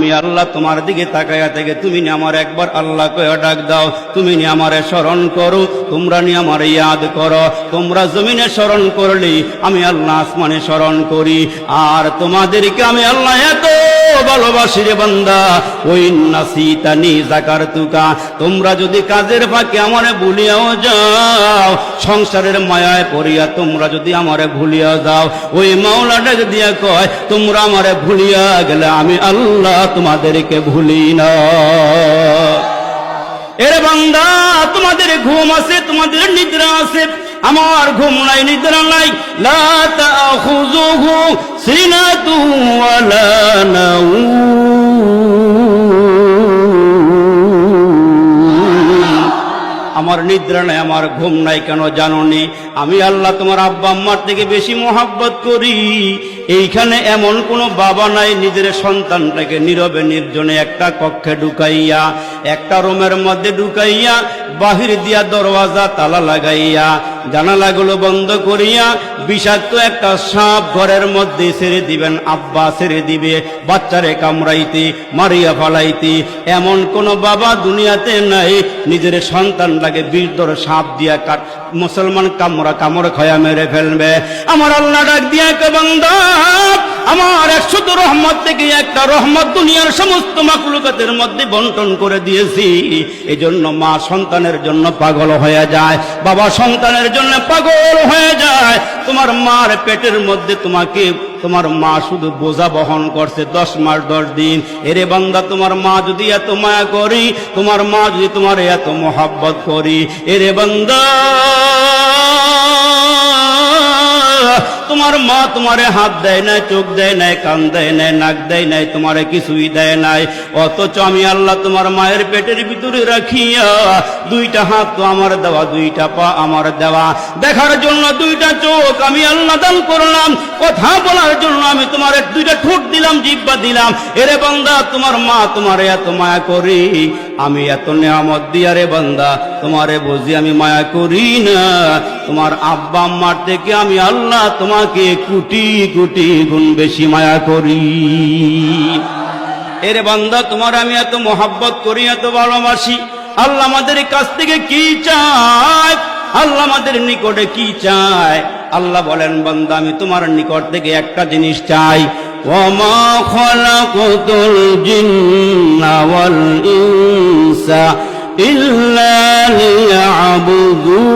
আমি আল্লাহ তোমার দিকে তাকায়া থেকে তুমি নি আমার একবার আল্লাহ কয়ে ডাক দাও, তুমি নি আমারে স্মরণ করো, তোমরা নি আমার ইয়াদ করো। তোমরা জমিনে স্মরণ করলি, আমি আল্লাহ আসমানে স্মরণ করি। আর তোমাদেরকে আমি আল্লাহ এত ভালোবাসি রে বান্দা, ওই নাসিতানি যাকারতুকা, তোমরা যদি কাজের ফাঁকে আমারে ভুলিয়াও যাও, সংসারের মায়ায় পড়িয়া তোমরা যদি আমারে ভুলিয়া যাও, ওই মাওলাটা যদি কয় তোমরা আমারে ভুলিয়া গেলে আমি আল্লাহ তোমাদেরকে ভুলি না। এর বান্দা, তোমাদের ঘুম আছে, তোমাদের নিদ্রা আছে, আমার ঘুম নাই, নিদ্রা নাই। লা তাখুযুহু সিনাতুন ওয়ালা নাওম, আমার নিদ্রা নাই, আমার ঘুম নাই। কেন জানো নি? আমি আল্লাহ তোমার আব্বা আম্মার থেকে বেশি মোহাব্বত করি। এইখানে এমন কোনো বাবা নাই নিজের সন্তানটাকে নীরবে নির্জনে একটা কক্ষে ঢুকাইয়া, একটা রুমের মধ্যে ঢুকাইয়া, বাহির দিয়া দরওয়াজা তালা লাগাইয়া, জানালাগুলো বন্ধ করিয়া বিষাক্ত একটা সাপ ঘরের মধ্যে ছেড়ে দিবেন। আব্বা ছেড়ে দিবে বাচ্চারে কামড়াইতে, মারিয়া ফালাইতে। এমন কোন বাবা দুনিয়াতে নাই নিজের সন্তানটাকে বিষধর সাপ দিয়া মুসলমান কামড় খয়া মেরে ফেলবে। আমার আল্লাহ ডাক দিয়া কে বান্দা, আমার 100 রহমত থেকে একটা রহমত দুনিয়ার সমস্ত মাখলুকাতের মধ্যে বন্টন করে দিয়েছি। এজন্য মা সন্তানের জন্য পাগল হয়ে যায়, বাবা সন্তানের জন্য পাগল হয়ে যায়। তোমার মার পেটের মধ্যে তোমার মা শুধু বোঝা বহন করছে 10 মাস 10 দিন। এরে বান্দা, তোমার মা যদি এত মায়া করি, তোমার মা যদি তোমার এত মোহাব্বত করি, এরে বান্দা, তোমার মা তোমারে হাত দেয় নাই, চোখ দেয় নাই, কান দেয় নাই, নাক দেয় নাই, তোমারে কিছুই দেয় নাই। অথচ আমি আল্লাহ তোমার মায়ের পেটের ভিতরে রাখিয়া 2টা হাত তো আমার দেওয়া, 2টা পা আমার দেওয়া, দেখার জন্য 2টা চোখ আমি আল্লাহ দান করলাম, কথা বলার জন্য আমি তোমার 2টা ঠোঁট দিলাম, জিহ্বা দিলাম। এরে বান্দা, তোমার মা তোমারে এত মায়া করি, আমি এত নেয়ামত দিয়া রে বান্দা তোমারে বুঝি আমি মায়া করি না। তোমার আব্বা আম্মার থেকে আমি আল্লাহ তোমাকে কোটি কোটি গুণ বেশি মায়া করি। এরে বান্দা, তোমার আমি এত মোহাব্বত করি, এত ভালোবাসি। আল্লাহ আমাদের কাছ থেকে কি চায়? আল্লাহ আমাদের নিকটে কি চায়? আল্লাহ বলেন, বান্দা আমি তোমার নিকট থেকে একটা জিনিস চাই। ওয়ামা খালাকাতুল জিন্না ওয়াল ইনসা ইল্লা লিয়াবুদুন,